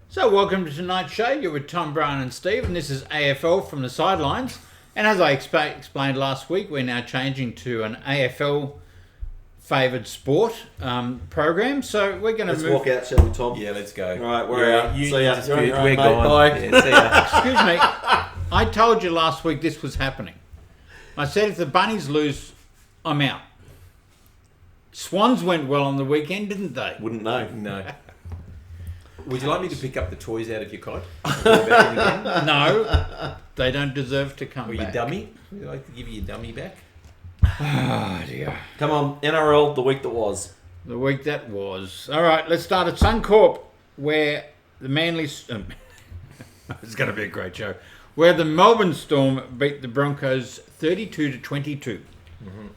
So welcome to tonight's show. You're with Tom, Brian and Steve, and this is AFL from the Sidelines. And as I explained last week, we're now changing to an AFL favoured sport program. So we're going to Let's walk out, shall we, Tom? Yeah, let's go. All right, we're out. See ya. We're gone. Bye. Yeah, see ya. Excuse me, I told you last week this was happening. I said if the Bunnies lose, I'm out. Swans went well on the weekend, didn't they? Wouldn't know. No. Would you like me to pick up the toys out of your cot? No, they don't deserve to come Or back. your dummy? Would you like to give you your dummy back? Oh dear. Come on, NRL, the week that was. The week that was. All right, let's start at Suncorp, where the Manly... it's going to be a great show. Where the Melbourne Storm beat the Broncos 32-22. Mm-hmm.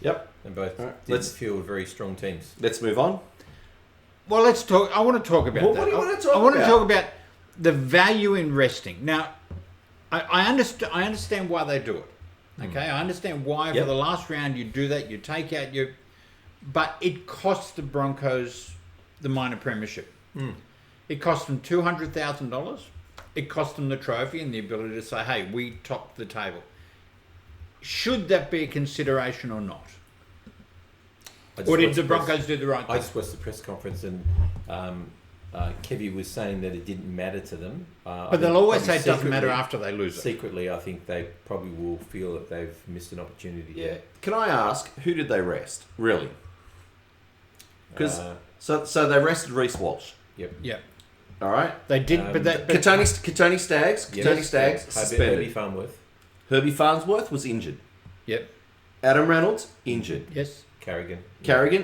Yep. And both Right, let's feel very strong teams. Let's move on. Well, let's talk... I want to talk about that. What do you want to talk I want about? to talk about the value in resting. Now, I understand why they do it. Okay, I understand why for the last round you do that. You take out your... But it costs the Broncos the minor premiership. It cost them $200,000. It cost them the trophy and the ability to say, hey, we topped the table. Should that be a consideration or not? Or did the Broncos do the right thing? I just watched the press conference and Kevy was saying that it didn't matter to them. But they'll always say it doesn't matter after they lose it. Secretly, I think they probably will feel that they've missed an opportunity. Yeah. Can I ask, who did they rest? Really? Because so they rested Reece Walsh. Yep. Yep. All right. They did, but Katoni Staggs. Yes, Katoni Staggs suspended. Herbie Farnworth. Herbie Farnsworth was injured. Yep. Adam Reynolds injured. Yes. Carrigan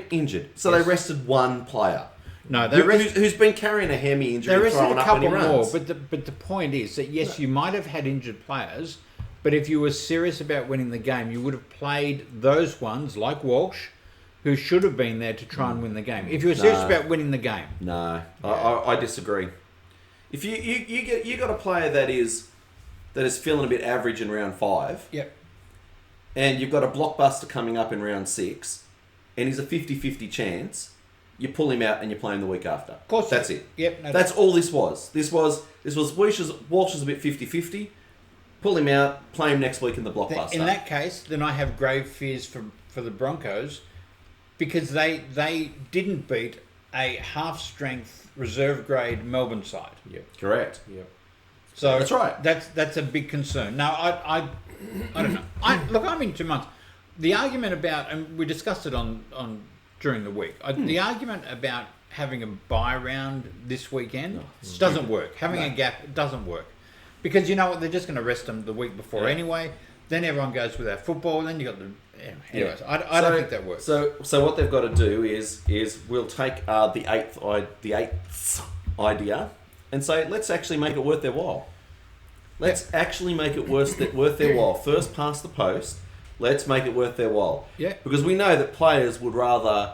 Injured. So Yes. they rested one player. No, they rested. Who's been carrying a hammy injury They and rested throwing a up when he couple more, runs. but the point is that yes, you might have had injured players, but if you were serious about winning the game, you would have played those ones like Walsh, who should have been there to try and win the game. If you were serious about winning the game, No, I disagree. If you got a player that is feeling a bit average in round 5, yep, and you've got a blockbuster coming up in round 6, and he's a 50-50 chance, you pull him out and you play him the week after. of course, That's it. Yep, no, That's all this was. This was Walsh is a bit 50-50. Pull him out, play him next week in the blockbuster. In that case, then I have grave fears for the Broncos because they didn't beat a half-strength reserve grade Melbourne side. Yep. Correct. Yep. So That's right. That's a big concern. Now I don't know. I'm in 2 months. The argument about, and we discussed it on during the week. The argument about having a bye round this weekend doesn't work. Having a gap doesn't work because you know what? They're just going to rest them the week before anyway. Then everyone goes without football. Then you got the anyways. I don't think that works. So what they've got to do is we'll take the eighth idea and say let's actually make it worth their while. Let's actually make it worth their while. First past the post. Let's make it worth their while. Yeah. Because we know that players would rather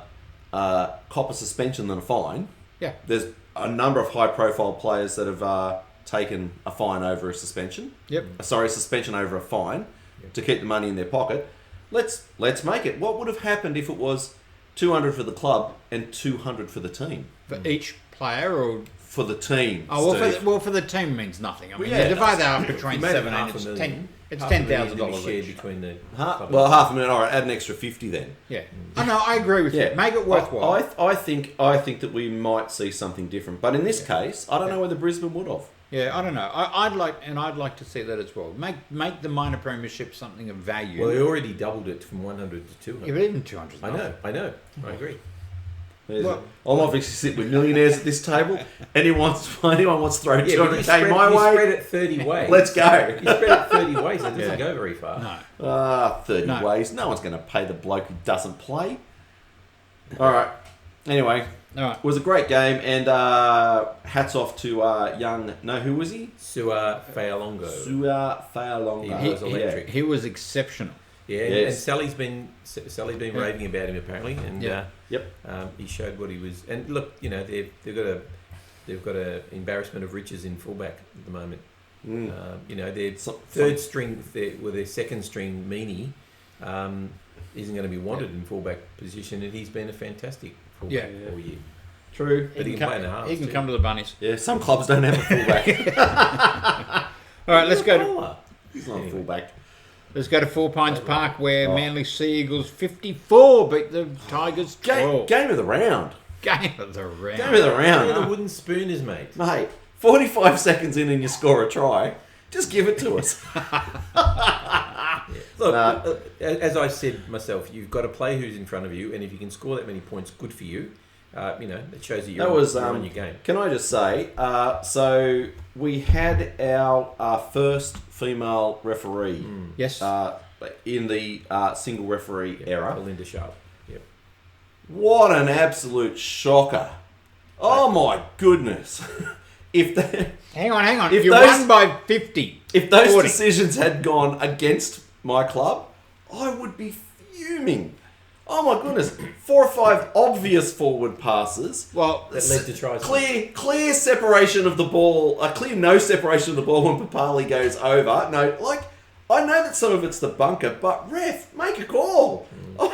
cop a suspension than a fine. Yeah. There's a number of high-profile players that have taken a fine over a suspension. Yep. Sorry, a suspension over a fine to keep the money in their pocket. Let's make it. What would have happened if it was 200 for the club and 200 for the team? For each player or... For the team. Oh, Steve. for the team means nothing. I mean, yeah, you divide that up between You made it 7 and $500,000. it's $500,000 $10,000 shared each. between the $500,000. All right, add an extra 50 then. Yeah. I know. I agree with you. Make it worthwhile. I think that we might see something different, but in this case, I don't know whether Brisbane would have. Yeah, I don't know. I'd like to see that as well. Make the minor premiership something of value. Well, they already doubled it from 100 to 200. Yeah, but even 200. I know. I agree. I'm obviously sitting with millionaires at this table. Anyone wants to throw Yeah, but you 200k my you way? spread it 30 ways. Let's go. You spread it 30 ways. It doesn't go very far. No. 30 No. ways. No one's going to pay the bloke who doesn't play. All right. Anyway, All right. it was a great game, and hats off to young. No, who was he? Sua Fa'alongo. Sua Fa'alonga. He was electric. He was exceptional. Yeah, Yes. and Sally's been raving about him apparently, and he showed what he was. And look, you know they've got a embarrassment of riches in fullback at the moment. You know their third string, their second string meanie isn't going to be wanted in fullback position, and he's been a fantastic fullback all year. True. But he can play in the halves. He can too. come to the Bunnies. Yeah, some clubs don't have a fullback. All right, let's go to He's not a fullback. Four Pines Park, where Manly Sea Eagles 54 beat the Tigers 12. Game of the round. Game of the round. Game of the round. Where the wooden spoon is, mate. Mate, 45 seconds in and you score a try. Just give it to us. Look, as I said myself, you've got a player who's in front of you, and if you can score that many points, good for you. It shows that you're on your game. Can I just say, so we had our first female referee. Yes. In the single referee era. Belinda Sharp. Yep. What an absolute shocker. Oh my goodness. Hang on. If You won by 50. If those 40. decisions had gone against my club, I would be fuming. Oh my goodness. 4 or 5 obvious forward passes. Well, That led to tries. Clear separation of the ball. A clear no separation of the ball when Papali goes over. No, I know that some of it's the bunker, but ref, make a call. Oh,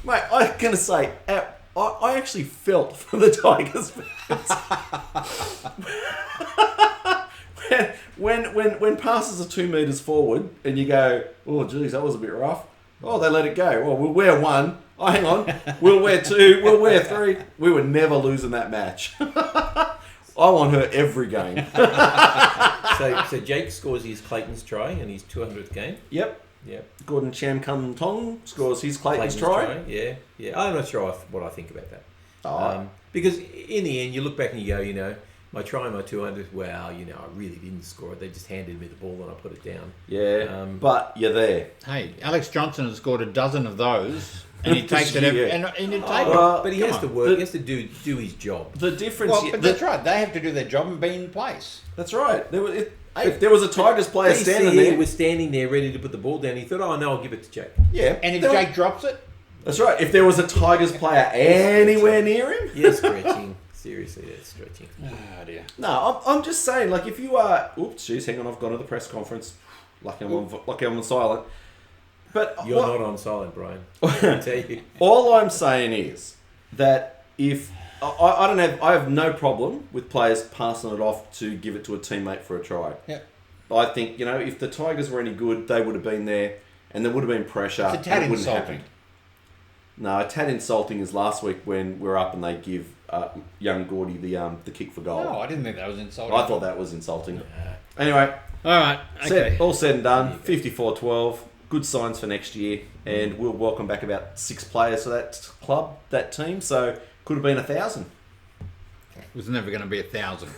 mate, I'm going to say, I actually felt for the Tigers fans. when passes are 2 metres forward and you go, oh geez, that was a bit rough. Oh, they let it go. Well, we'll wear 1. Oh, hang on. We'll wear 2. We'll wear 3. We were never losing that match. I want her every game. So Jake scores his Clayton's try in his 200th game. Yep. Gordon Cham Kum Tong scores his Clayton's try. Yeah. I'm not sure what I think about that. Oh. Because in the end, you look back and you go, my try, my 200, well, I really didn't score it. They just handed me the ball and I put it down. Yeah, but you're there. hey, Alex Johnson has scored a dozen of those, and he takes it. And he takes it. Well, But he has to work. He has to do his job. The difference... Well, but that's right. They have to do their job and be in place. That's right. If there was a Tigers player standing there... He was standing there ready to put the ball down. He thought, oh, no, I'll give it to Jake. Yeah. And if Jake drops it... That's right. If there was a Tigers player anywhere near him... Yeah, stretching. Seriously, that's stretching. Oh, dear. No, I'm just saying, if you are... Oops, jeez, hang on, I've gone to the press conference. Lucky I'm on silent. But You're not on silent, Brian. I can tell you. All I'm saying is that if... I have no problem with players passing it off to give it to a teammate for a try. Yeah. I think, if the Tigers were any good, they would have been there and there would have been pressure. It's a tad and it wouldn't insulting. happen. No, a tad insulting is last week when we're up and they give young Gordy the kick for goal. No, I didn't think that was insulting. I thought that was insulting. Anyway, All right. Okay. all said and done, 54-12. Good signs for next year, and we'll welcome back about 6 players to that club, that team. So could have been 1,000. It was never going to be 1,000.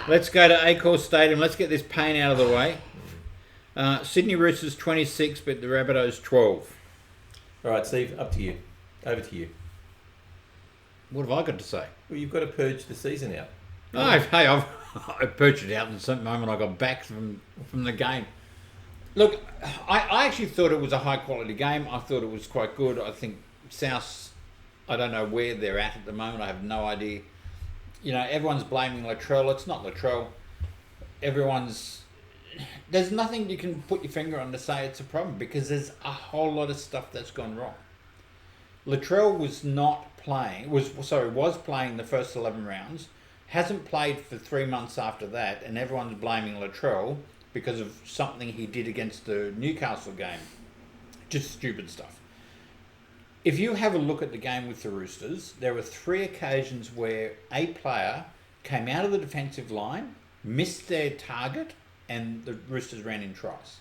Let's go to Acor Stadium. Let's get this pain out of the way. Sydney Roosters 26, but the Rabbitohs 12. All right, Steve, up to you. Over to you. What have I got to say? Well, you've got to purge the season out. I purged it out in the moment I got back from the game. Look, I actually thought it was a high quality game. I thought it was quite good. I think South, I don't know where they're at the moment. I have no idea. Everyone's blaming Latrell. It's not Latrell. There's nothing you can put your finger on to say it's a problem because there's a whole lot of stuff that's gone wrong. Latrell was playing the first 11 rounds, hasn't played for 3 months after that, and everyone's blaming Latrell because of something he did against the Newcastle game. Just stupid stuff. If you have a look at the game with the Roosters, there were 3 occasions where a player came out of the defensive line, missed their target, and the Roosters ran in tries.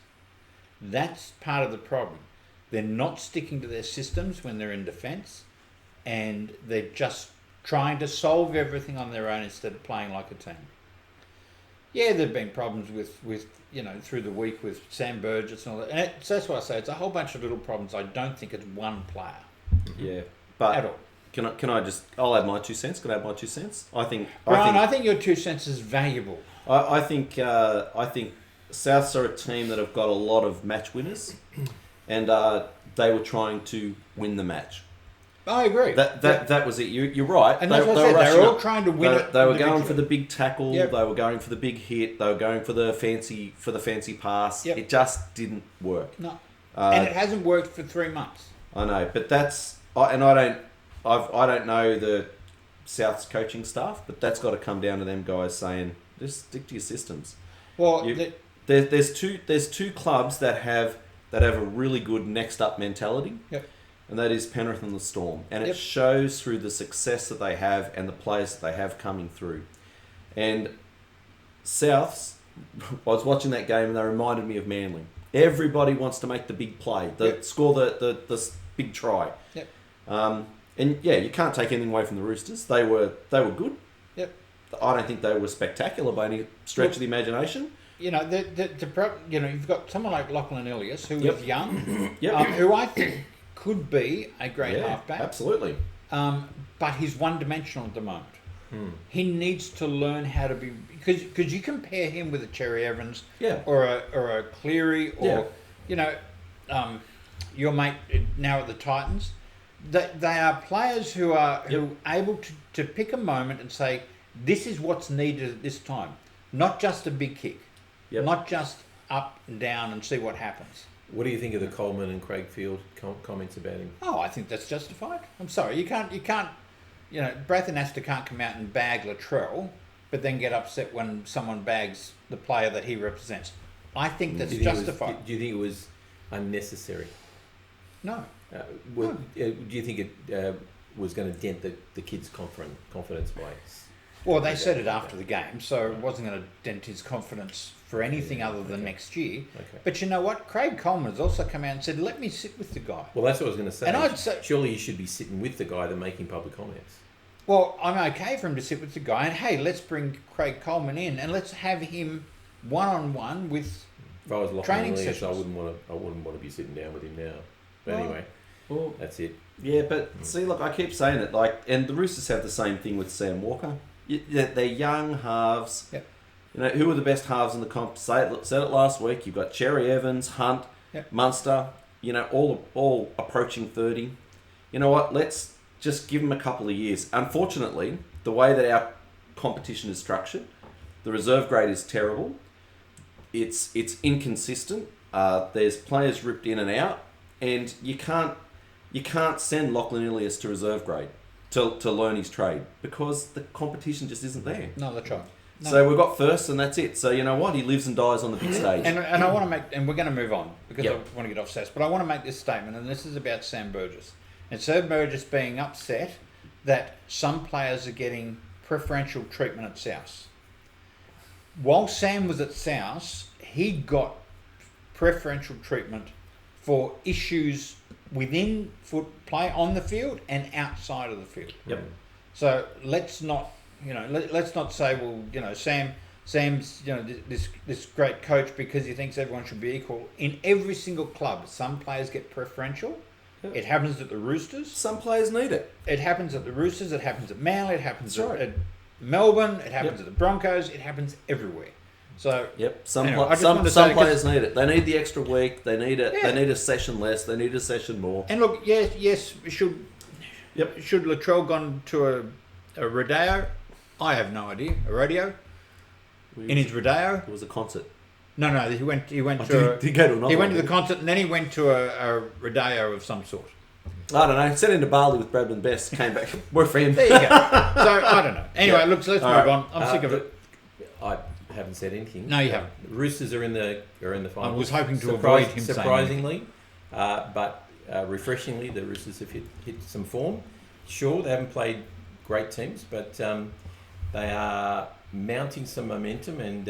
That's part of the problem. They're not sticking to their systems when they're in defence, and they're just trying to solve everything on their own instead of playing like a team. Yeah, there have been problems with through the week with Sam Burgess and all that. And that's why I say it's a whole bunch of little problems. I don't think it's one player. Yeah, but at all. Can I just? I'll add my 2 cents. Can I add my 2 cents? Brian, I think your 2 cents is valuable. I think Souths are a team that have got a lot of match winners, and they were trying to win the match. I agree. That was it. You're right. And that's what I said. They were all trying to win it. They were going for the big tackle. Yep. They were going for the big hit. They were going for the fancy pass. Yep. It just didn't work. No, and it hasn't worked for 3 months. I know, but I don't know the South's coaching staff, but that's got to come down to them guys saying, just stick to your systems. Well, there's two clubs that have a really good next up mentality. Yep. And that is Penrith and the Storm. And it Yep. shows through the success that they have and the players that they have coming through. And Souths, I was watching that game and they reminded me of Manly. Everybody wants to make the big play, score the big try. Yep. And yeah, you can't take anything away from the Roosters. They were good. Yep. I don't think they were spectacular by any stretch of the imagination. You know, you've got someone like Lachlan Ilias, who is young, who I think could be a great halfback. Absolutely. But he's one-dimensional at the moment. He needs to learn how to be, because you compare him with a Cherry Evans, or a Cleary, or your mate now at the Titans. They are players who are able to pick a moment and say, this is what's needed at this time, not just a big kick. Yep. Not just up and down and see what happens. What do you think of the Coleman and Craig Field comments about him? Oh, I think that's justified. I'm sorry, you can't. Brath and Astor can't come out and bag Latrell, but then get upset when someone bags the player that he represents. I think that's justified. Do you think it was unnecessary? No. Do you think it was going to dent the kid's confidence by? Well, they said it after the game, so it wasn't going to dent his confidence for anything other than next year. Okay. But you know what? Craig Coleman has also come out and said, let me sit with the guy. Well, that's what I was going to say. And I'd say, surely you should be sitting with the guy than making public comments. Well, I'm okay for him to sit with the guy, and hey, let's bring Craig Coleman in and let's have him one-on-one with if I was training sessions. sessions. I wouldn't want to be sitting down with him now. But anyway, that's it. Yeah, but see, look, I keep saying it, and the Roosters have the same thing with Sam Walker. They're young halves. Yep. Who are the best halves in the comp? Said it last week. You've got Cherry Evans, Hunt, Munster. All approaching 30. You know what? Let's just give them a couple of years. Unfortunately, the way that our competition is structured, the reserve grade is terrible. It's inconsistent. There's players ripped in and out, and you can't send Lachlan Ilias to reserve grade to learn his trade because the competition just isn't there. No, that's right. No. So we've got first, and that's it. So you know what? He lives and dies on the big stage. And I want to make, and we're going to move on because I want to get off Sass, but I want to make this statement, and this is about Sam Burgess. And Sam Burgess being upset that some players are getting preferential treatment at South. While Sam was at South, he got preferential treatment for issues within play on the field and outside of the field. Yep. So let's not say, well, Sam's this great coach because he thinks everyone should be equal. In every single club, some players get preferential. Yep. It happens at the Roosters. Some players need it. It happens at the Roosters. It happens at Manly. It happens at Melbourne. It happens at the Broncos. It happens everywhere. So some players need it. They need the extra week. They need it. They need a session less. They need a session more. And look, yes, should Latrell gone to a rodeo? I have no idea. A rodeo? In his rodeo? It was a concert. No, he went did he go to another He went to the concert and then he went to a rodeo of some sort. I don't know. Sent into Bali with Bradman Best. Came back. We're friends. There you go. So I don't know. Anyway, look, so let's move on. I'm sick of it. I haven't said anything. No, you haven't. The Roosters are in the finals. I was hoping to avoid him surprisingly, but refreshingly, the Roosters have hit some form. Sure, they haven't played great teams, but they are mounting some momentum, and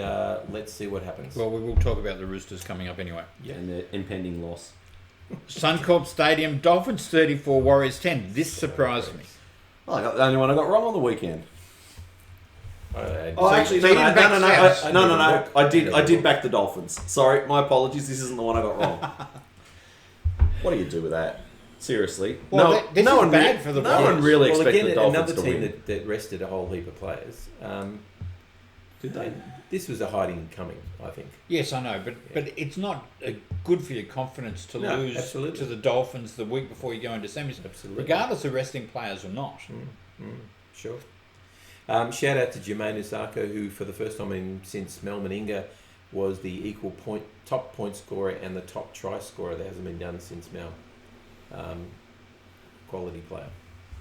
let's see what happens. Well, we will talk about the Roosters coming up anyway. Yeah, and their impending loss. Suncorp Stadium, Dolphins 34, Warriors 10. This surprised me. Well, I got the only one I got wrong on the weekend. Actually, no. I did back the Dolphins. Sorry, my apologies. This isn't the one I got wrong. What do you do with that? Seriously, well, no one bad for the no one really expected the Dolphins another to team win. that rested a whole heap of players. Did they? This was a hiding coming, I think. Yes, I know, but it's not good for your confidence to lose to the Dolphins the week before you go into semis. Absolutely. Regardless of resting players or not. Sure. Shout out to Jermaine Usako, who for the first time since Mel Meninga was the top point scorer and the top try scorer. That hasn't been done since Mel. Quality player.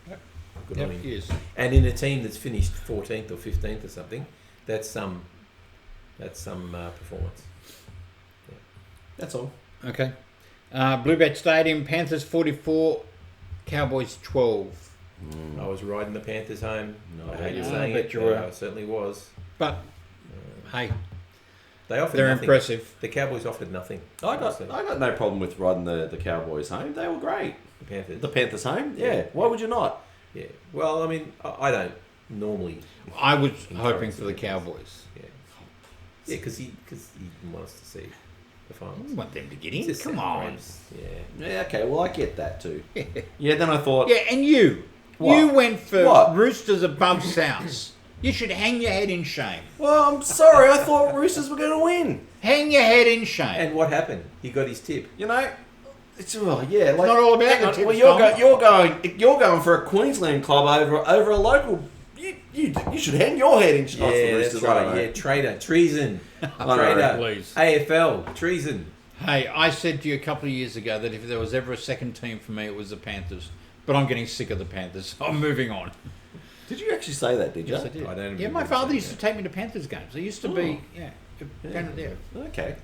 Yep. Good on him. Yes. And in a team that's finished 14th or 15th or something, that's some performance. Yeah. That's all. Okay. Bluebet Stadium, Panthers 44, Cowboys 12. I was riding the Panthers home. No, I hate you saying bet it, you but were. I certainly was. But, hey, They offered they're nothing. impressive. The Cowboys offered nothing. I honestly. got no problem with riding the Cowboys home. They were great. The Panthers. The Panthers home? Yeah. Why would you not? Yeah. Well, I mean, I don't normally. I was hoping for the Cowboys. Yeah. Yeah, because he wants to see the I finals. want them to get It's in. just Come South on. Rams. Yeah. Yeah, okay, well, I get that too. Yeah, then I thought... Yeah, and you. What? You went for What? Roosters above Souths. You should hang your head in shame. Well, I'm sorry, I thought Roosters were going to win. Hang your head in shame. And what happened? He got his tip. You know... It's yeah, like, not all about hang the on, tips, well, Tom. you're going for a Queensland club over a local. You should hang your head in shots for Yeah, Roosters. that's right. Yeah, traitor, treason, traitor, Please. AFL, treason. Hey, I said to you a couple of years ago that if there was ever a second team for me, it was the Panthers. But I'm getting sick of the Panthers. I'm moving on. Did you actually say that? Did you? Yes, I did. I don't Yeah, my remember father saying used to take me to Panthers games. There used to be, Yeah. yeah. Okay.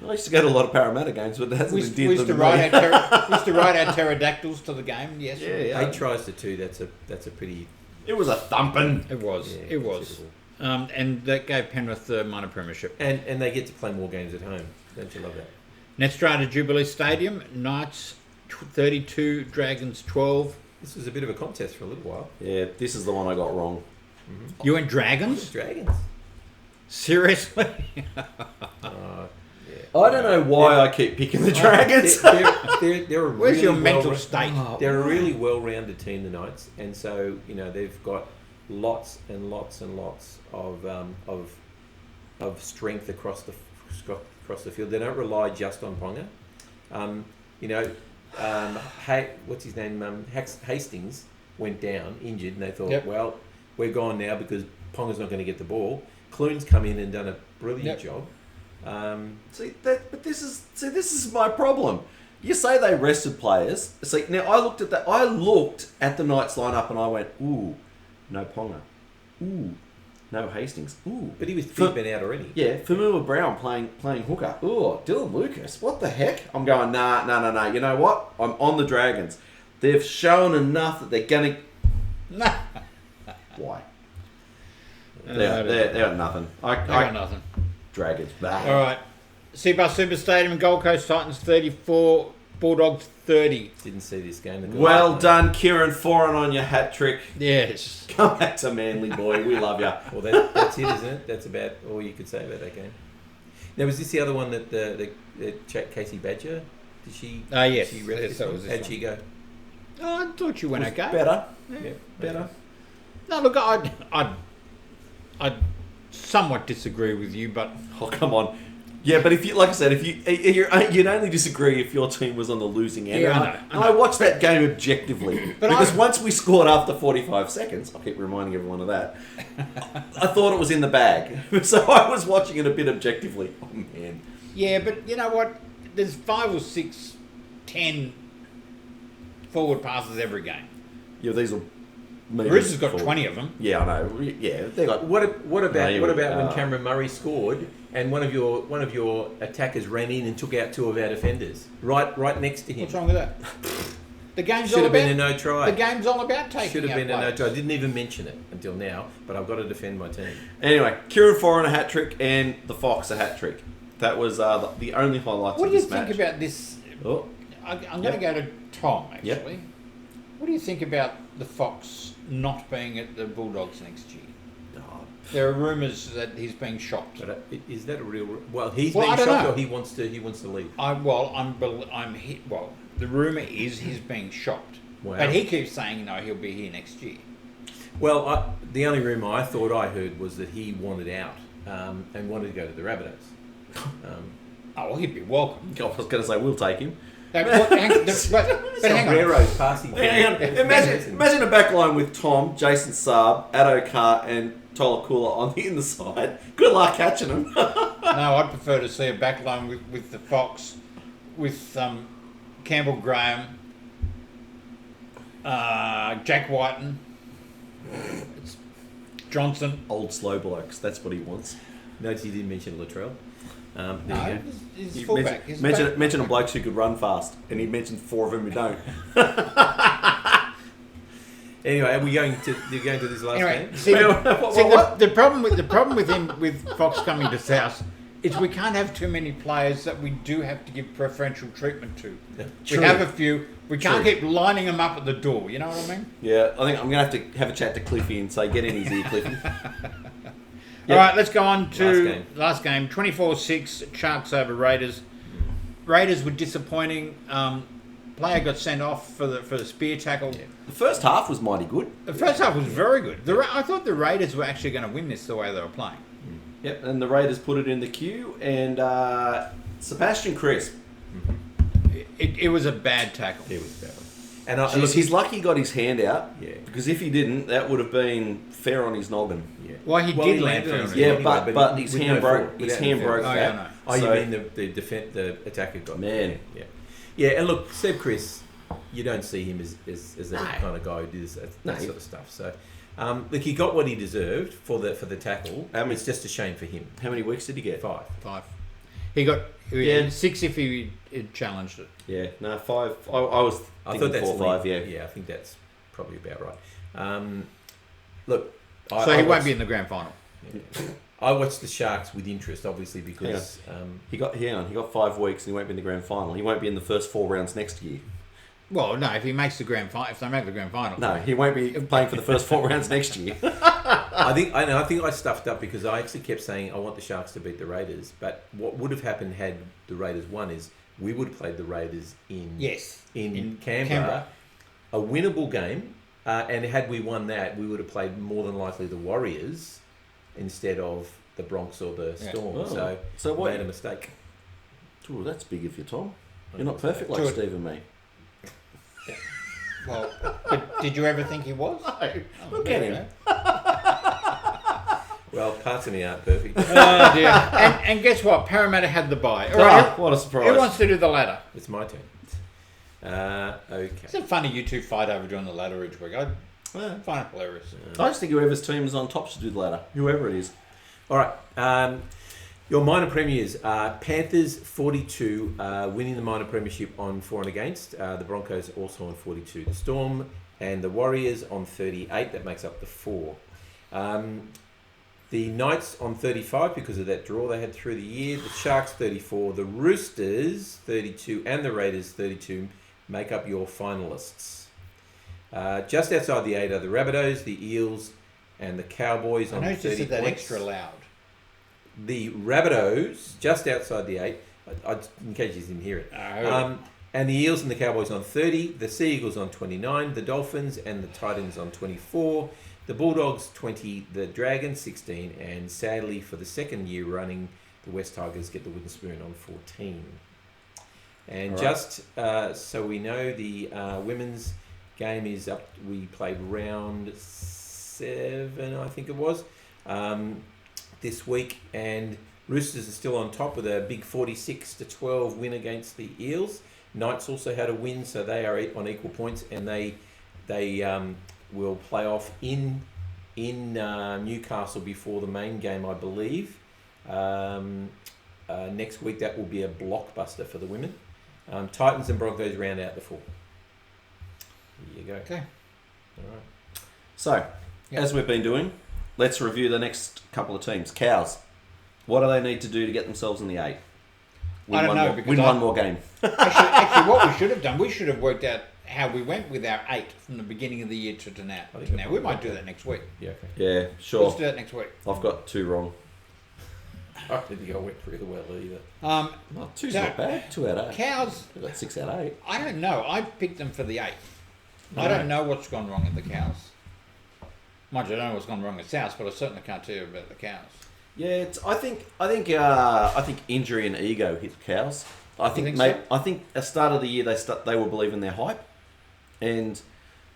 I used to go to a lot of Parramatta games, but that's We used to ride our pterodactyls to the game. Yes, Yeah. 8 tries to 2. That's a pretty. It was a thumping. it was. Yeah, It was. And that gave Penrith the minor premiership. And they get to play more games at home. Don't you love that? Netstrata Jubilee Stadium, Knights 32, Dragons 12. This was a bit of a contest for a little while. Yeah, this is the one I got wrong. You went Dragons? Dragons. Seriously? Yeah. I don't know why I keep picking the Dragons. They're a Where's really your mental well- state? They're a really well-rounded team, the Knights, and so they've got lots and lots and lots of strength across the field. They don't rely just on Ponga. What's his name? Hastings went down injured, and they thought, well, we're gone now because Ponga's not going to get the ball. Clune's come in and done a brilliant job. But this is my problem. You say they rested players. See, now I looked at that. I looked at the Knights lineup and I went, ooh, no Ponga, ooh, no Hastings, ooh. But he was been out already. Yeah, Famua Brown playing hooker. Ooh, Dylan Lucas. What the heck? I'm going, nah. You know what? I'm on the Dragons. They've shown enough that they're gonna. Why? They got nothing. I got nothing. Dragons back. All right. Seabus Super Stadium, Gold Coast Titans 34, Bulldogs 30. Didn't see this game. Well done, Kieran Foran, on your hat trick. Yes. Come back to Manly, boy. We love you. Well, that's it, isn't it? That's about all you could say about that game. Now, was this the other one that the Casey Badger? Did she? Yes. She ref this that one? was this How'd one. she go? Oh, I thought you went okay. Better. Yeah, Better. No, look, I somewhat disagree with you, but Oh, come on. Yeah, but if you, like I said, you'd only disagree if your team was on the losing end. Yeah, And I know. And I watched that game objectively. But because once we scored after 45 seconds, I keep reminding everyone of that, I thought it was in the bag. So I was watching it a bit objectively. Oh, man. yeah, but you know what? There's 5 or 6, 10 forward passes every game. Yeah, these will... Roosters got 20 of them. Yeah, I know. Yeah, they got... What about when are. Cameron Murray scored and one of your attackers ran in and took out 2 of our defenders right next to him? What's wrong with that? The game's Should all have been a about. no try. The game's all about taking. Should have out been a no players. try. I didn't even mention it until now, but I've got to defend my team. Anyway, Kieran Foran a hat trick and the Fox a hat trick. That was the only highlights What of do you this think match. about this? Oh, I'm going to go to Tom, actually. Yep. What do you think about the Fox not being at the Bulldogs next year? oh, There are rumours that he's being shopped. But is that a real? Well, he's Well, I being don't shocked, know. or he wants to leave. Well, the rumour is he's being shopped. Wow. But he keeps saying, no, he'll be here next year. Well, the only rumour I thought I heard was that he wanted out and wanted to go to the Rabbitohs. Oh, well, he'd be welcome. I was going to say, we'll take him. But hang on. Railroad's passing. Hang on. Imagine a back line with Tom, Jason Saab, Addo Carr, and Tolakula on the inside. Good luck catching them. No, I'd prefer to see a back line with the Fox, with Campbell Graham, Jack Whiten. It's Johnson. Old slow blokes. That's what he wants. Notice you didn't mention Latrell. There you No, go. he's You fullback. mention a blokes who could run fast, and he mentioned 4 of them who don't. Anyway, are we going to this last Anyway, game? see, What? the problem with him with Fox coming to South is we can't have too many players that we do have to give preferential treatment to. Yeah. We have a few. We can't keep lining them up at the door. You know what I mean? Yeah, I think I'm going to have a chat to Cliffy and say, get in his ear, Cliffy. All right, let's go on to Last last game. 24-6, Sharks over Raiders. Raiders were disappointing. Player got sent off for the spear tackle. Yeah. The first half was mighty good. The first half was very good. I thought the Raiders were actually going to win this the way they were playing. Yep, and the Raiders put it in the queue, and Sebastian Crisp. It was a bad tackle. It was bad. And Look, he's lucky he got his hand out, Yeah. because if he didn't, that would have been fair on his noggin. Yeah. Well, he did land landed fair on on his it. Yeah, anyway, but his with hand no broke. fault, His without hand no broke fault. Oh, yeah, that. I know. Oh, you So- mean the attacker got Man. Yeah, and look, Seb Chris, you don't see him as that No. kind of guy who does that No. sort of stuff. So, look, he got what he deserved for the tackle. How many- It's just a shame for him. How many weeks did he get? 5. 5. He got Yeah. 6 if he challenged it. Yeah, no, 5. I was I thinking thought that's 4 or 5, yeah. Yeah, I think that's probably about right. Look, So he won't be in the grand final. I watched the Sharks with interest, obviously, because He got 5 weeks and he won't be in the grand final. He won't be in the first 4 rounds next year. Well, no, if he makes the grand final, if they make the grand final. No, he won't be playing for the first 4 rounds next year. I think I stuffed up because I actually kept saying I want the Sharks to beat the Raiders. But what would have happened had the Raiders won is we would have played the Raiders in Canberra, a winnable game. And had we won that, we would have played more than likely the Warriors instead of the Bronx or the Storm. Oh. So what? made a mistake. Ooh, that's big of you, Tom. You're not perfect like Steve and me. Well, but did you ever think he was? Look at him. Well, parts of me aren't perfect. Oh dear. And guess what? Parramatta had the bye. All right, What a surprise. who wants to do the ladder? It's my turn. Okay. It's funny you two fight over doing the ladder each week. I find it hilarious. I just think whoever's team is on top should do the ladder. Whoever it is. All right. Your minor premiers are Panthers 42, winning the minor premiership on for and against. The Broncos also on 42. The Storm and the Warriors on 38. That makes up the 4. The Knights on 35 because of that draw they had through the year. The Sharks 34. The Roosters 32 and the Raiders 32 make up your finalists. Just outside the 8 are the Rabbitohs, the Eels, and the Cowboys on 30 I noticed you said that points. extra loud. The Rabbitohs, just outside the 8, in case you didn't hear it. And the Eels and the Cowboys on 30, the Sea Eagles on 29, the Dolphins and the Titans on 24, the Bulldogs 20, the Dragons 16, and sadly for the second year running, the West Tigers get the wooden spoon on 14. And All right. just so we know, the women's game is up. We played round 7, I think it was, this week, and Roosters are still on top with a big 46-12 win against the Eels. Knights also had a win, so they are on equal points, and they will play off in Newcastle before the main game, I believe. Next week, that will be a blockbuster for the women. Titans and Broncos round out the 4. There you go. Okay. All right. So, Yep. as we've been doing, let's review the next couple of teams. Cows. What do they need to do to get themselves in the 8? I don't know, because Win one more game. Actually, what we should have done, we should have worked out how we went with our 8 from the beginning of the year to now. I think Now we might do that next week. Yeah, okay. Yeah, sure. Let's do that next week. I've got 2 wrong. I didn't think I went really well either. Oh, 2's So, not bad. 2 out of 8. Cows, I've got 6 out of 8. I don't know. I picked them for the 8. I don't know what's gone wrong at the Cows. Mind you, I don't know what's gone wrong at South, but I certainly can't tell you about the Cows. Yeah, I think injury and ego hit the Cows. I think so? I think at the start of the year they were believing their hype, and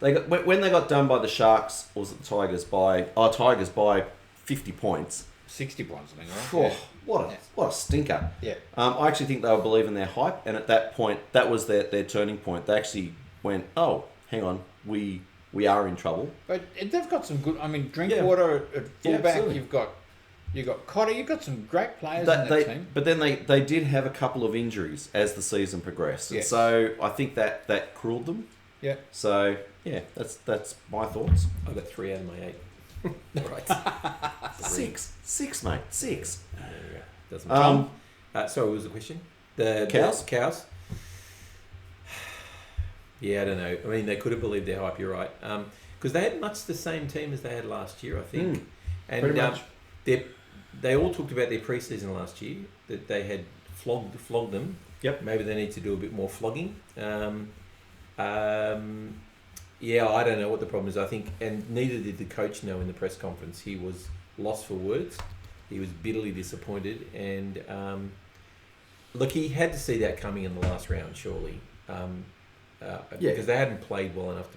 they got when they got done by the Sharks, or was it the Tigers by 50 points. 60 points, I think, right? Oh, what a stinker! Yeah. I actually think they were believing their hype, and at that point, that was their turning point. They actually went, oh, hang on, we are in trouble. But they've got some good. I mean, Drinkwater at fullback. You've got Cotter. You've got some great players in that team. But then they did have a couple of injuries as the season progressed, and so I think that cruelled them. Yeah. So yeah, that's my thoughts. I got 3 out of my 8. Right. Six, mate. 6. Doesn't matter. Sorry, what was the question? The Cows? Cows. Yeah, I don't know. I mean, they could have believed their hype. You're right, because they had much the same team as they had last year, I think. And pretty much. They all talked about their pre-season last year, that they had flogged them. Yep. Maybe they need to do a bit more flogging. Yeah, I don't know what the problem is. I think, and neither did the coach know in the press conference. He was lost for words. He was bitterly disappointed, and look, he had to see that coming in the last round, surely, because they hadn't played well enough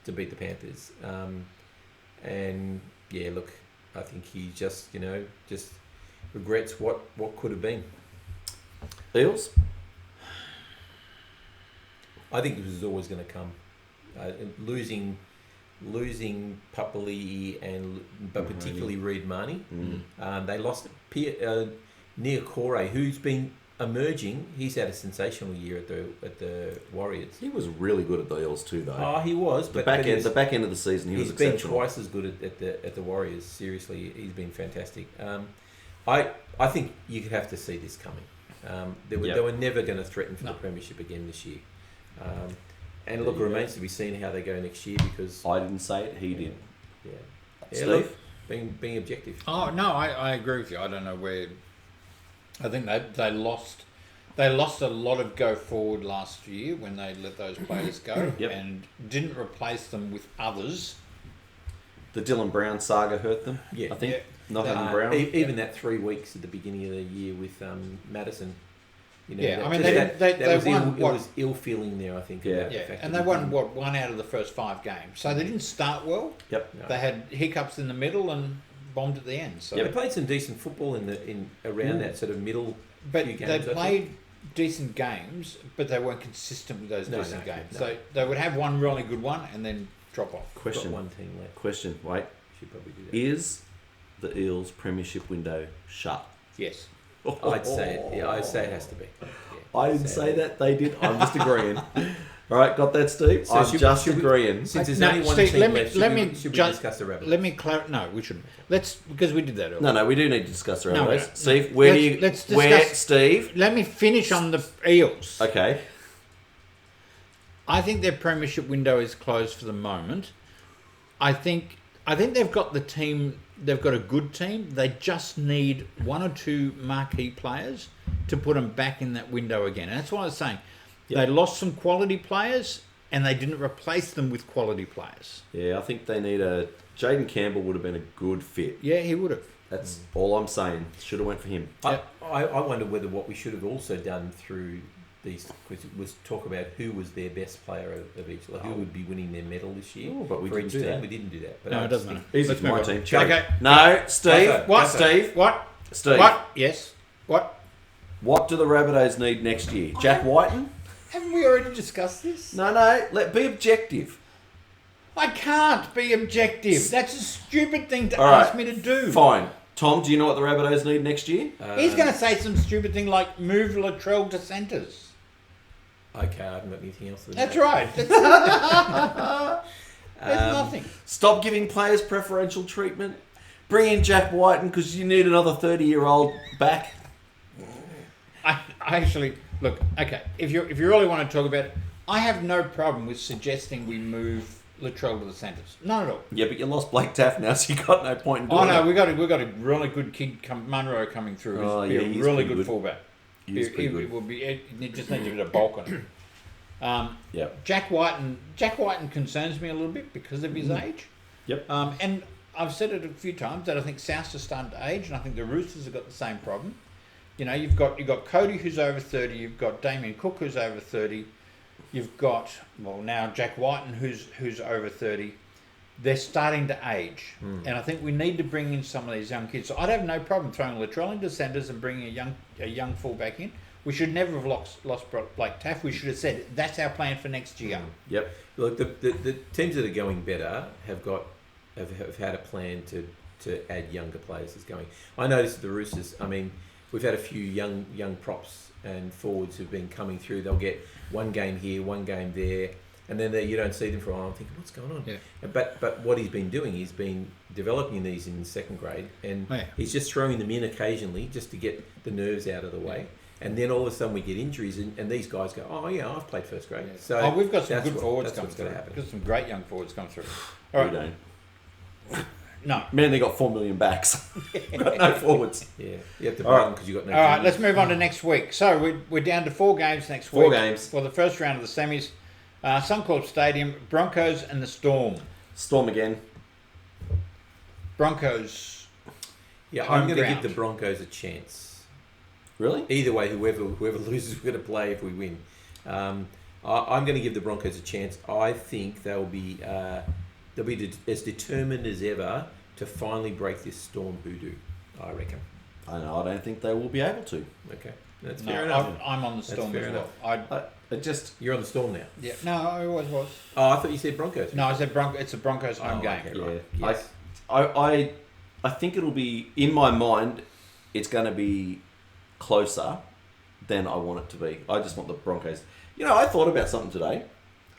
to beat the Panthers. And yeah, look, I think he just regrets what could have been. Eels? I think it was always going to come. Losing Papali'i but particularly Reid Marnie. They lost Nia Corey, who's been emerging. He's had a sensational year at the Warriors. He was really good at the Eels too, though. Oh, he was. The back end of the season, he was exceptional. He's been twice as good at the Warriors. Seriously, he's been fantastic. I think you could have to see this coming. They were never going to threaten for the premiership again this year. And look, it remains to be seen how they go next year, because I didn't say it, he did. Yeah. Steve? Look, being objective. Oh no, I agree with you. I don't know where. I think they lost a lot of go forward last year when they let those players go and didn't replace them with others. The Dylan Brown saga hurt them. Yeah, I think not having Brown. Even that 3 weeks at the beginning of the year with Madison. You know, I mean, they won. It was ill feeling there, I think. And they won one out of the first 5 games. So they didn't start well. Yep. No. They had hiccups in the middle and bombed at the end. So they played some decent football around that sort of middle. But few games, they played decent games, but they weren't consistent with those decent games. No. So they would have one really good one and then drop off. Question. Got one team left. Question. Wait. Should probably do that. Is the Eels' premiership window shut? Yes. I'd say it. Yeah, I'd say it has to be. Yeah, I didn't say that. They did. I'm just agreeing. All right, got that, Steve? So I'm just agreeing. Since there's only one team left, should we discuss the Rabbitohs? Let me clarify. No, we shouldn't. Let's, because we did that earlier. No, we do need to discuss the No, Rabbitohs. no. Steve, Let's discuss. Steve? Let me finish on the Eels. Okay. I think their premiership window is closed for the moment. I think they've got the team. They've got a good team. They just need 1 or 2 marquee players to put them back in that window again. And that's what I was saying. Yep. They lost some quality players, and they didn't replace them with quality players. Yeah, I think they need Jaden Campbell would have been a good fit. Yeah, he would have. That's all I'm saying. Should have went for him. I wonder whether what we should have also done through these was talk about who was their best player of each, like who would be winning their medal this year. But we didn't do that. We didn't do that. But no, it doesn't matter. Easy for my team. Okay. No, Steve. What? Steve. What? Steve. What? Yes. What? What do the Rabbitohs need next year? Jack Whiten? Haven't we already discussed this? No. Be objective. I can't be objective. That's a stupid thing to ask me to do. Fine. Tom, do you know what the Rabbitohs need next year? He's going to say some stupid thing like move Latrell to centres. Okay, I haven't got anything else to do. That's right. There's nothing. Stop giving players preferential treatment. Bring in Jack Whiten because you need another 30-year-old back. I actually look. Okay, if you really want to talk about it, I have no problem with suggesting we move Latrell to the centres. Not at all. Yeah, but you lost Blake Taft now, so you got no point in doing no, we got a really good kid, Munro, coming through. He's a really good fullback. He will be. It just needs a bit of bulk on him. Jack Whiten concerns me a little bit because of his age. Yep. And I've said it a few times that I think Souths are starting to age, and I think the Roosters have got the same problem. You know, you've got Cody who's over 30, you've got Damien Cook who's over 30, you've got now Jack Whiten who's over 30. They're starting to age, and I think we need to bring in some of these young kids. So I'd have no problem throwing Latrell into centres and bringing a young fullback in. We should never have lost Blake Taff. We should have said that's our plan for next year. Yep. Look, the teams that are going better have had a plan to add younger players that's going. I noticed the Roosters, I mean, we've had a few young props and forwards who've been coming through. They'll get one game here, one game there, and then you don't see them for a while. I'm thinking, what's going on? Yeah. But what he's been doing, he's been developing these in second grade, and he's just throwing them in occasionally just to get the nerves out of the way. And then all of a sudden we get injuries, and these guys go, oh yeah, I've played first grade. Yeah. So we've got some good forwards coming through. We've got some great young forwards coming through. All right. We don't. No. Man, they got 4 million backs. Got no forwards. Yeah, you have to buy them because you got no. All right, let's move on to next week. So we're down to 4 games next week. 4 games for the first round of the semis. Suncorp Stadium, Broncos and the Storm. Storm again. Broncos. Yeah, I'm going to give the Broncos a chance. Really? Either way, whoever loses, we're going to play if we win. I'm going to give the Broncos a chance. I think they'll be as determined as ever to finally break this Storm hoodoo, I reckon. I don't think they will be able to. Okay. That's fair enough. I'm on the Storm as well. You're on the Storm now? Yeah. No, I always was. Oh, I thought you said Broncos. No, I said It's a Broncos home game. Okay, right. Yeah. Yes. I think it'll be, in my mind, it's going to be closer than I want it to be. I just want the Broncos. You know, I thought about something today.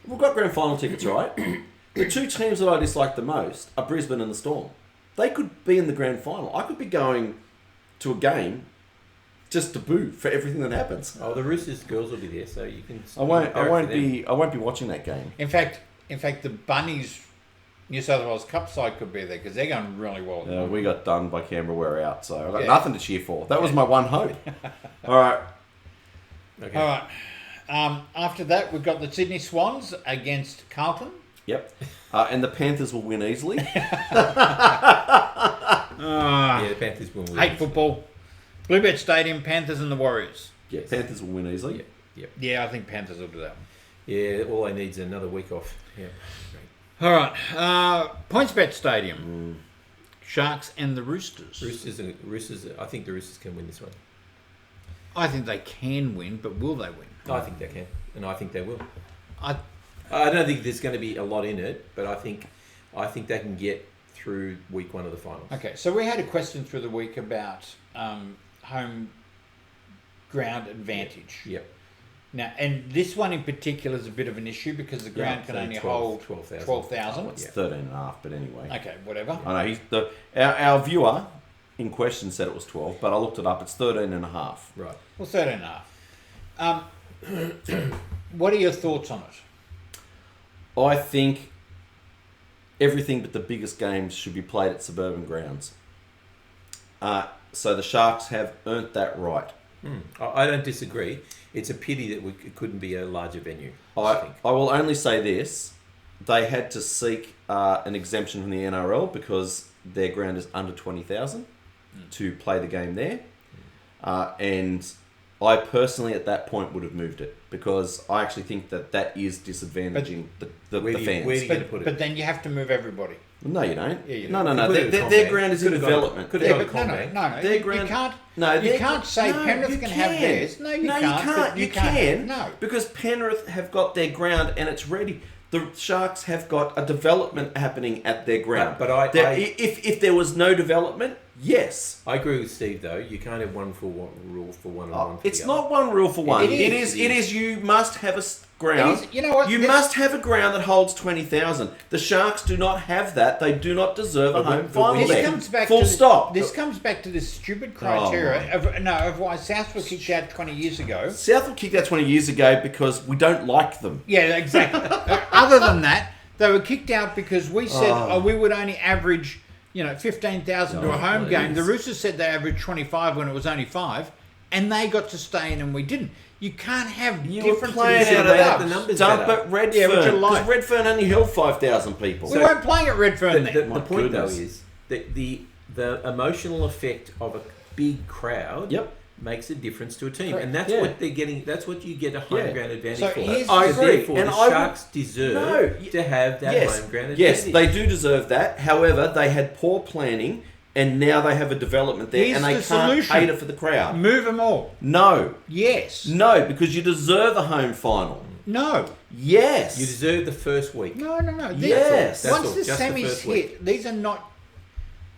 We've got grand final tickets, right? The 2 teams that I dislike the most are Brisbane and the Storm. They could be in the grand final. I could be going to a game just to boo for everything that happens. Oh, the Roosters girls will be there, so you can. I won't be watching that game. In fact, the Bunnies New South Wales Cup side could be there because they're going really well. We got done by Canberra. We're out, so I've got nothing to cheer for. That was my one hope. All right. Okay. All right. After that, we've got the Sydney Swans against Carlton. Yep. And the Panthers will win easily. Yeah, the Panthers will win. Hate football. Bluebet Stadium, Panthers and the Warriors. Yeah, Panthers will win easily. Yep. Yeah, I think Panthers will do that. Yeah, all they need is another week off. Yeah. All right. PointsBet Stadium. Sharks and the Roosters. Roosters. I think the Roosters can win this one. I think they can win, but will they win? I think they can, and I think they will. I don't think there's going to be a lot in it, but I think they can get through week 1 of the finals. Okay, so we had a question through the week about home ground advantage. Yep. Now, and this one in particular is a bit of an issue because the ground can only hold 12,000. It's 13.5, but anyway. Okay, whatever. I know our viewer in question said it was 12, but I looked it up. It's 13.5. Right. Well, 13.5. What are your thoughts on it? I think everything but the biggest games should be played at suburban grounds. So the Sharks have earned that right. I don't disagree. It's a pity that it couldn't be a larger venue. I will only say this. They had to seek an exemption from the NRL because their ground is under 20,000 to play the game there. And I personally, at that point, would have moved it because I actually think that is disadvantaging the fans. Where are you going to put it? But then you have to move everybody. No, you don't. Yeah, you No. Their ground is in development. Could have got a No. Their ground, you can't. No, you can't say Penrith can have theirs. No, you can't. You can. No, because Penrith have got their ground and it's ready. The Sharks have got a development happening at their ground. But if there was no development, yes. I agree with Steve though. You can't have one rule for one and one for It's the not other. one rule for one. It is. You must have a ground. You know what? You must have a ground that holds 20,000. The Sharks do not have that. They do not deserve a home final there. Full stop. This comes back to this stupid criteria of why South were kicked out 20 years ago. South were kicked out 20 years ago because we don't like them. Yeah, exactly. Other than that, they were kicked out because we said we would only average 15,000 to a home game. The Roosters said they averaged 25 when it was only 5, and they got to stay in and we didn't. You can't have different playing out of the numbers. Dump at Redfern because Redfern only held 5,000 people. We weren't playing at Redfern. The point though is that the emotional effect of a big crowd makes a difference to a team, and that's what they're getting. That's what you get a home ground advantage for. I agree. Therefore, the Sharks deserve to have that home ground advantage. Yes, they do deserve that. However, they had poor planning and now they have a development there, Here's and they the can't solution. cater for the crowd. Move them all. No. Yes. No, because you deserve a home final. No. Yes. You deserve the first week. No. Yes. That's Once all. the Just the semis first hit, week. these are not.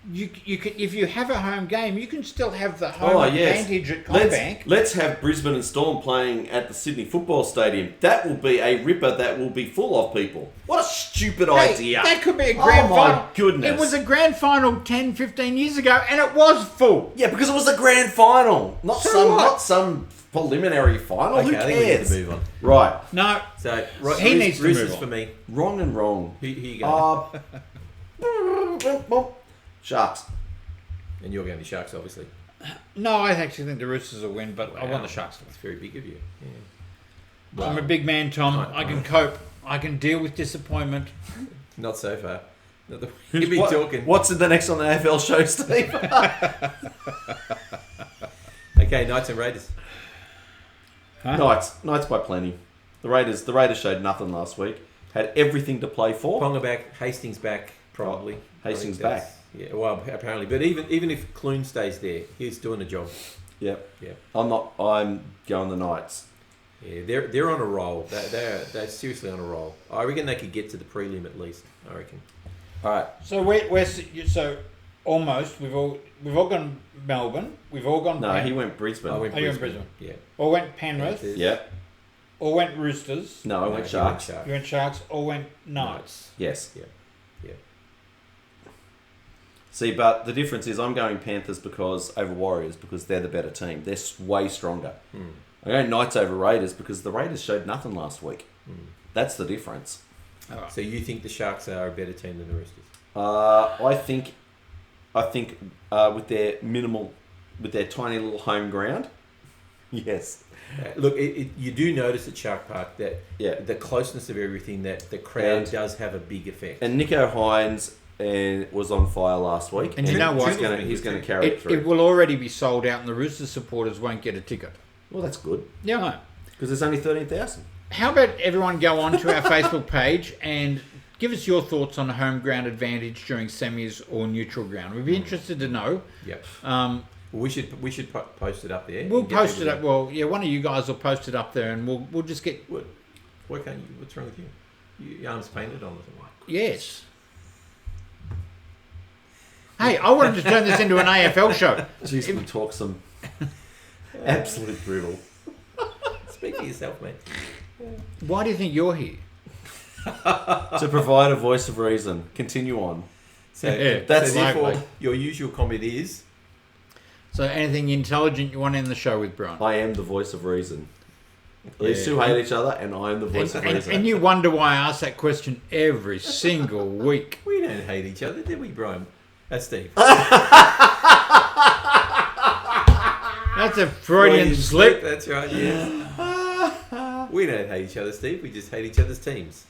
You can, if you have a home game, you can still have the home advantage at Combank. Let's have Brisbane and Storm playing at the Sydney Football Stadium. That will be a ripper that will be full of people. What a stupid idea. That could be a grand final. Oh my goodness. It was a grand final 10, 15 years ago, and it was full. Yeah, because it was a grand final. Not some preliminary final. Okay, Who I think we need cares? to move on. Right. No. So right, He needs to move Roosters on. for me. Wrong and wrong. Here you go. Sharks. And you're going to Sharks, obviously. No, I actually think the Roosters will win, but I want the Sharks to win. That's very big of you. Yeah. I'm a big man, Tom. I can cope. I can deal with disappointment. Not so far. Not the you've been talking. What's in the next on the AFL show, Steve? Okay, Knights and Raiders. Huh? Knights by plenty. The Raiders showed nothing last week. Had everything to play for. Ponga back, Hastings back, probably. Hastings I think that's- back. Yeah, well, apparently. But even if Clune stays there, he's doing the job. Yep. Yeah. I'm going the Knights. Yeah, they're on a roll. They're seriously on a roll. I reckon they could get to the prelim at least. I reckon. All right. So we're so almost we've all gone Melbourne. We've all gone. No, he went Brisbane. I went Oh, you went Brisbane. Brisbane. Yeah. Or went Penrith. Yeah. Or went Roosters. No, I went he Sharks. You went Sharks. Or went Knights. Yes. Yeah. Yeah. See, but the difference is I'm going Panthers over Warriors because they're the better team. They're way stronger. Mm. I'm going Knights over Raiders because the Raiders showed nothing last week. Mm. That's the difference. All right. So you think the Sharks are a better team than the Roosters? I think with their tiny little home ground, yes. Look, you do notice at Shark Park that Yeah. the closeness of everything, that the crowd And- does have a big effect. And Nico Hines was on fire last week, And you know what? He's going to carry it through. It will already be sold out, and the Roosters supporters won't get a ticket. Well, that's good Yeah, I know. because there's only 13,000. How about everyone go on to our Facebook page and give us your thoughts on the home ground advantage during semis or neutral ground. We'd be interested to know. Yep. Um, We should post it up there. we'll and get post it people up. Well, yeah, one of you guys will post it up there, and we'll just get. Why can't you? What's wrong with you? Your arm's painted on it. Yes. Hey, I wanted to turn this into an AFL show. Jeez, we talk some absolute brutal. Speak for yourself, mate. Why do you think you're here? To provide a voice of reason. Continue on. So Yeah, that's so therefore, likely. your usual comment is So, anything intelligent you want to end the show with, Brian? I am the voice of reason. These Yeah. two hate each other, and I am the voice of reason. And you wonder why I ask that question every single week. we don't hate each other, did we, Brian? That's Steve. That's a Freudian slip. That's right. Yes. We don't hate each other, Steve. We just hate each other's teams.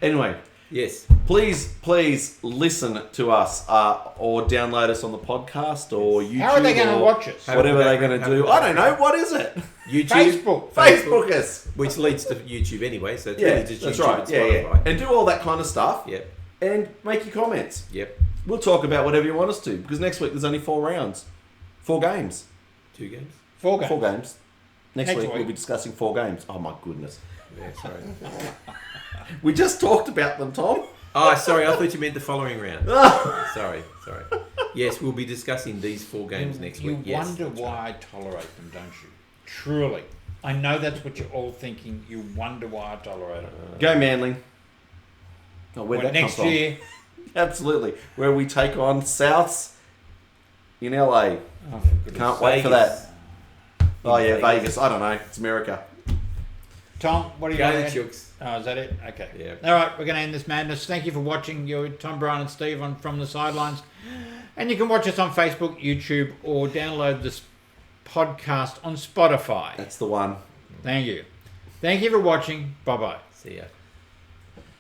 Anyway, Yes. please listen to us or download us on the podcast or YouTube. How are they going to or watch us? Whatever they're going to do. I don't know. What is it? YouTube. Facebook us. Which leads to YouTube anyway, so it's Yeah, really just that's YouTube right. and Yeah, Spotify. yeah. And do all that kind of stuff. Yep. And make your comments. Yep. We'll talk about whatever you want us to because next week there's only 4 rounds. 4 games. 2 games. 4 games. 4 games. Next week week. we'll be discussing 4 games. Oh my goodness. Yeah, sorry. We just talked about them, Tom. Oh, sorry. I thought you meant the following round. Sorry. Yes, we'll be discussing these 4 games next week. You Yes, wonder that's why right. I tolerate them, don't you? Truly. I know that's what you're all thinking. You wonder why I tolerate them. Go Manly. Oh, where'd Well, that next come from? year... Absolutely. Where we take on Souths in LA. Oh, for goodness Can't sake. wait for that. Oh yeah, Vegas. Vegas. I don't know. It's America. Tom, what are you Go going the to Chooks. Oh, is that it? Okay. Yeah. All right, we're going to end this madness. Thank you for watching. You're Tom, Brian and Steve from the Sidelines. And you can watch us on Facebook, YouTube, or download this podcast on Spotify. That's the one. Thank you. Thank you for watching. Bye-bye. See ya.